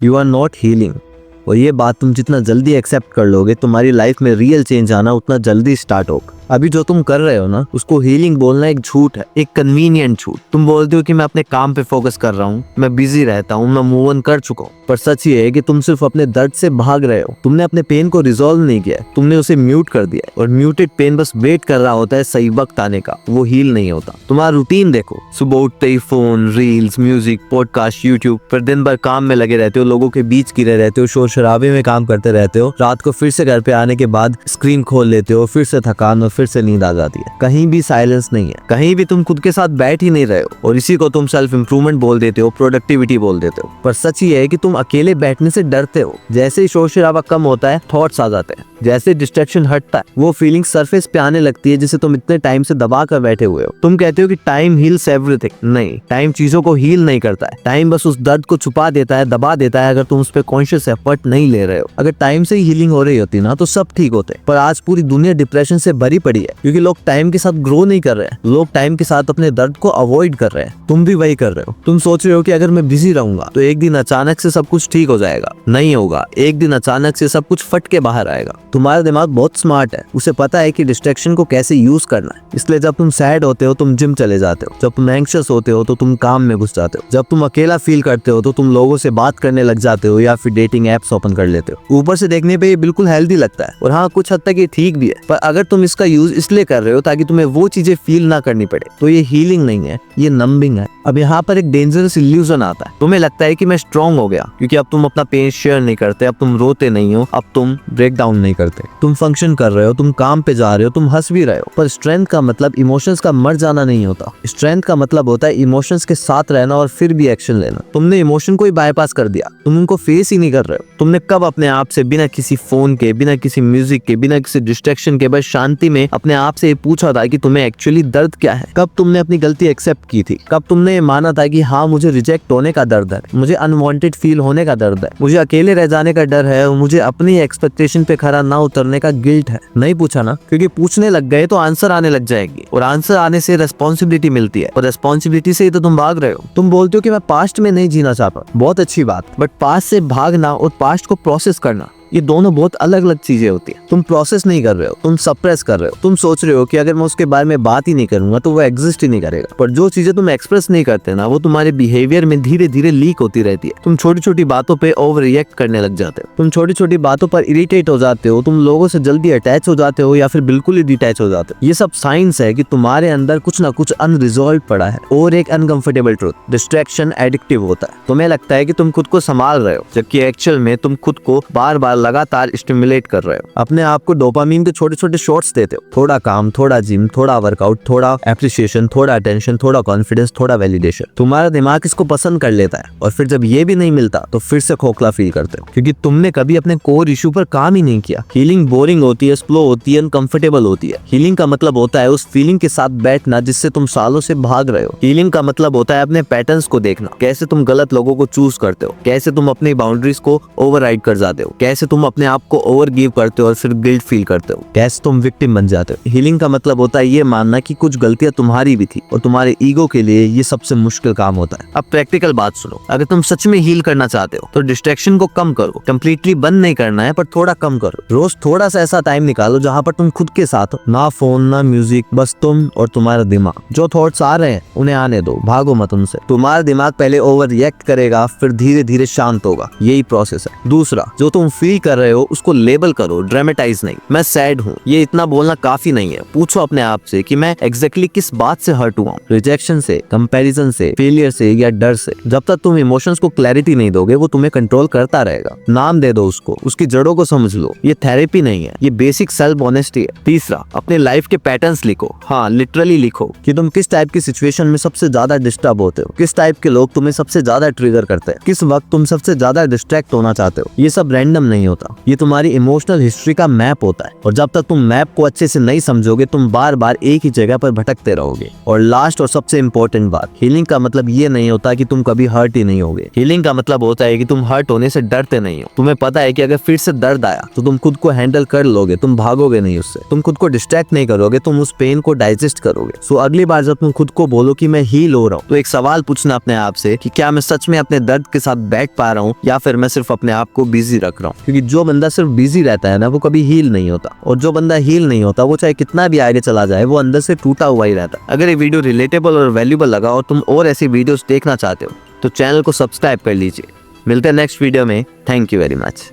You are not healing. और ये बात तुम जितना जल्दी एक्सेप्ट कर लोगे, तुम्हारी लाइफ में रियल चेंज आना उतना जल्दी स्टार्ट होगा। अभी जो तुम कर रहे हो ना, उसको हीलिंग बोलना एक झूठ है, एक कन्वीनियंट झूठ। तुम बोलते हो कि मैं अपने काम पे फोकस कर रहा हूँ, मैं बिजी रहता हूँ, मैं मूव ऑन कर चुका हूँ, पर सच ये है कि तुम सिर्फ अपने दर्द से भाग रहे हो। तुमने अपने पेन को रिजॉल्व नहीं किया, तुमने उसे म्यूट कर दिया, और म्यूटेड पेन बस वेट कर रहा होता है सही वक्त आने का, वो हील नहीं होता। तुम्हारा रूटीन देखो, सुबह उठते ही phone, reels, music, podcast, YouTube, फिर दिन भर काम में लगे रहते हो, लोगों के बीच गिरे रहते हो, शोर शराबे में काम करते रहते हो, रात को फिर से घर पे आने के बाद स्क्रीन खोल लेते हो, फिर से थकान और फिर से नींद आ जाती है। कहीं भी साइलेंस नहीं है, कहीं भी तुम खुद के साथ बैठ ही नहीं रहे हो, और इसी को तुम सेल्फ इंप्रूवमेंट बोल देते हो, प्रोडक्टिविटी बोल देते हो। पर सच ये है कि तुम अकेले बैठने से डरते हो। जैसे ही शोर शराबा कम होता है, थॉट्स आ जाते हैं, जैसे डिस्ट्रैक्शन हटता है, वो फीलिंग सरफेस पे आने लगती है जिसे तुम इतने टाइम से दबा कर बैठे हुए हो। तुम कहते हो कि टाइम हील्स एवरीथिंग। नहीं, टाइम चीजों को हील नहीं करता है, टाइम बस उस दर्द को छुपा देता है, दबा देता है, अगर तुम उस पर कॉन्शियस एफर्ट नहीं ले रहे हो। अगर टाइम से ही हीलिंग हो रही होती ना, तो सब ठीक होते। पर आज पूरी दुनिया डिप्रेशन से भरी पड़ी है, क्योंकि लोग टाइम के साथ ग्रो नहीं कर रहे हैं, लोग टाइम के साथ अपने दर्द को अवॉइड कर रहे हैं। तुम भी वही कर रहे हो। तुम सोच रहे हो कि अगर मैं बिजी रहूंगा तो एक दिन अचानक से सब कुछ ठीक हो जाएगा। नहीं होगा, एक दिन अचानक से सब कुछ फट के बाहर आएगा। तुम्हारा दिमाग बहुत स्मार्ट है, उसे पता है कि डिस्ट्रैक्शन को कैसे यूज करना है। इसलिए जब तुम सैड होते हो तुम जिम चले जाते हो, जब तुम एंग्शियस होते हो तो तुम काम में घुस जाते हो, जब तुम अकेला फील करते हो तो तुम लोगों से बात करने लग जाते हो या फिर डेटिंग एप्स ओपन कर लेते हो। ऊपर से देखने पे ये बिल्कुल हेल्दी लगता है, और हाँ, कुछ हद तक ये ठीक भी है। पर अगर तुम इसका यूज इसलिए कर रहे हो ताकि तुम्हें वो चीजें फील ना करनी पड़े, तो ये हीलिंग नहीं है, ये नंबिंग है। अब यहाँ पर एक डेंजरस इल्यूजन आता है। तुम्हें लगता है कि मैं स्ट्रांग हो गया, क्योंकि अब तुम अपना पेन शेयर नहीं करते, अब तुम रोते नहीं हो, अब तुम ब्रेक डाउन नहीं करते, तुम फंक्शन कर रहे हो, तुम काम पे जा रहे हो, तुम हंस भी रहे हो। पर स्ट्रेंथ का मतलब इमोशंस का मर जाना नहीं होता। स्ट्रेंथ का मतलब होता है इमोशंस के साथ रहना और फिर भी एक्शन लेना। तुमने इमोशन को ही बाईपास कर दिया, तुम उनको फेस ही नहीं कर रहे हो। तुमने कब अपने आप से बिना किसी फोन के, बिना किसी म्यूजिक के, बिना किसी डिस्ट्रैक्शन के, बस शांति में अपने आप से ये पूछा था कि तुम्हें एक्चुअली दर्द क्या है? कब तुमने अपनी गलती एक्सेप्ट की थी? कब तुमने माना था कि हाँ, मुझे रिजेक्ट होने का दर्द है, मुझे अनवांटेड फील होने का दर्द है, मुझे अकेले रह जाने का डर है, मुझे अपनी एक्सपेक्टेशन पे खरा ना उतरने का गिल्ट है? नहीं पूछा ना, क्योंकि पूछने लग गए तो आंसर आने लग जाएगी, और आंसर आने से रेस्पॉन्सिबिलिटी मिलती है, और रेस्पॉन्सिबिलिटी से ही तो तुम भाग रहे हो। तुम बोलते हो कि मैं पास्ट में नहीं जीना चाहता, बहुत अच्छी बात, बट पास्ट से भागना और पास्ट को प्रोसेस करना, ये दोनों बहुत अलग अलग चीजें होती हैं। तुम प्रोसेस नहीं कर रहे हो, तुम सप्रेस कर रहे हो। तुम सोच रहे हो कि अगर मैं उसके बारे में बात ही नहीं करूंगा तो वो एग्जिस्ट ही नहीं करेगा। पर जो चीजें तुम एक्सप्रेस नहीं करते ना, वो तुम्हारे बिहेवियर में धीरे धीरे लीक होती रहती है। तुम छोटी छोटी बातों पे ओवर रिएक्ट करने लग जाते हो, तुम छोटी छोटी बातों पर इरिटेट हो जाते हो, तुम लोगों से जल्दी अटैच हो जाते हो या फिर बिल्कुल ही डिटैच हो जाते हो। ये सब साइंस है कि तुम्हारे अंदर कुछ ना कुछ अनरिजॉल्व पड़ा है। और एक अनकंफर्टेबल ट्रूथ, डिस्ट्रैक्शन एडिक्टिव होता है। तुम्हें लगता है कि तुम खुद को संभाल रहे हो, जबकि एक्चुअल में तुम खुद को बार बार लगातार स्टिमुलेट कर रहे हो। अपने आप को डोपामिन के छोटे छोटे शॉट्स देते हो, थोड़ा काम, थोड़ा जिम, थोड़ा वर्कआउट, थोड़ा एप्रिसिएशन, थोड़ा अटेंशन, थोड़ा कॉन्फिडेंस, थोड़ा वैलिडेशन। तुम्हारा दिमाग इसको पसंद कर लेता है, और फिर जब ये भी नहीं मिलता तो फिर से खोखला फील करते हो, क्योंकि तुमने कभी अपने कोर इशू पर काम ही नहीं किया। हीलिंग बोरिंग होती है, स्लो होती है, अनकंफर्टेबल होती है। हीलिंग का मतलब होता है उस फीलिंग के साथ बैठना जिससे तुम सालों से भाग रहे हो। हीलिंग का मतलब होता है अपने पैटर्न्स को देखना, कैसे तुम गलत लोगों को चूज करते हो, कैसे तुम अपनी बाउंड्रीज को ओवरराइड कर जाते हो, कैसे तुम अपने आप को ओवर गिव करते हो और फिर गिल्ट फील करते हो, कैसे तुम विक्टिम बन जाते हो। हीलिंग का मतलब होता है ये मानना कि कुछ गलतियां तुम्हारी भी थी, और तुम्हारे ईगो के लिए ये सबसे मुश्किल काम होता है। अब प्रैक्टिकल बात सुनो, अगर तुम सच में हील करना चाहते हो तो डिस्ट्रैक्शन को कम करो। कंप्लीटली बंद नहीं करना है, पर थोड़ा कम करो। रोज थोड़ा सा ऐसा टाइम निकालो जहाँ पर तुम खुद के साथ हो, ना फोन, ना म्यूजिक, बस तुम और तुम्हारा दिमाग। जो थॉट्स आ रहे हैं उन्हें आने दो, भागो मत उनसे। तुम्हारा दिमाग पहले ओवर रिएक्ट करेगा, फिर धीरे धीरे शांत होगा, यही प्रोसेस है। दूसरा, जो तुम फील कर रहे हो उसको लेबल करो, ड्रामेटाइज नहीं। मैं सैड हूँ, ये इतना बोलना काफी नहीं है। पूछो अपने आप से कि मैं एग्जैक्टली किस बात से हर्ट हुआ हूँ, रिजेक्शन से, कंपैरिजन से, फेलियर से या डर से। जब तक तुम इमोशंस को क्लैरिटी नहीं दोगे वो तुम्हें कंट्रोल करता रहेगा। नाम दे दो उसको, उसकी जड़ों को समझ लो। ये थेरेपी नहीं है, ये बेसिक सेल्फ ऑनेस्टी है। तीसरा, अपने लाइफ के पैटर्न्स लिखो। हाँ, लिटरली लिखो कि तुम किस टाइप की सिचुएशन में सबसे ज्यादा डिस्टर्ब होते हो, किस टाइप के लोग तुम्हें सबसे ज्यादा ट्रिगर करते हैं, किस वक्त तुम सबसे ज्यादा डिस्ट्रैक्ट होना चाहते हो। ये सब रैंडम नहीं नहीं होता, ये तुम्हारी इमोशनल हिस्ट्री का मैप होता है। और जब तक तुम मैप को अच्छे से नहीं समझोगे तुम बार बार एक ही जगह पर भटकते रहोगे। और लास्ट और सबसे इम्पोर्टेंट बात, हीलिंग का मतलब ये नहीं होता कि तुम कभी हर्ट ही नहीं होगे। हीलिंग का मतलब होता है कि तुम हर्ट होने से डरते नहीं हो। तुम्हें पता है कि अगर फिर से दर्द आया तो तुम खुद को हैंडल कर लोगे, तुम भागोगे नहीं उससे, तुम खुद को डिस्ट्रैक्ट नहीं करोगे, तुम उस पेन को डाइजेस्ट करोगे। सो अगली बार जब तुम खुद को बोलो कि मैं हील हो रहा हूँ, तो एक सवाल पूछना अपने आप से कि क्या मैं सच में अपने दर्द के साथ बैठ पा रहा हूँ या फिर मैं सिर्फ अपने आप को बिजी रख रहा हूँ। क्योंकि जो बंदा सिर्फ बिजी रहता है ना वो कभी हील नहीं होता, और जो बंदा हील नहीं होता वो चाहे कितना भी आगे चला जाए वो अंदर से टूटा हुआ ही रहता है। अगर ये वीडियो रिलेटेबल और वैल्यूएबल लगा और तुम और ऐसी वीडियोस देखना चाहते हो तो चैनल को सब्सक्राइब कर लीजिए। मिलते हैं नेक्स्ट वीडियो में। Thank you very much.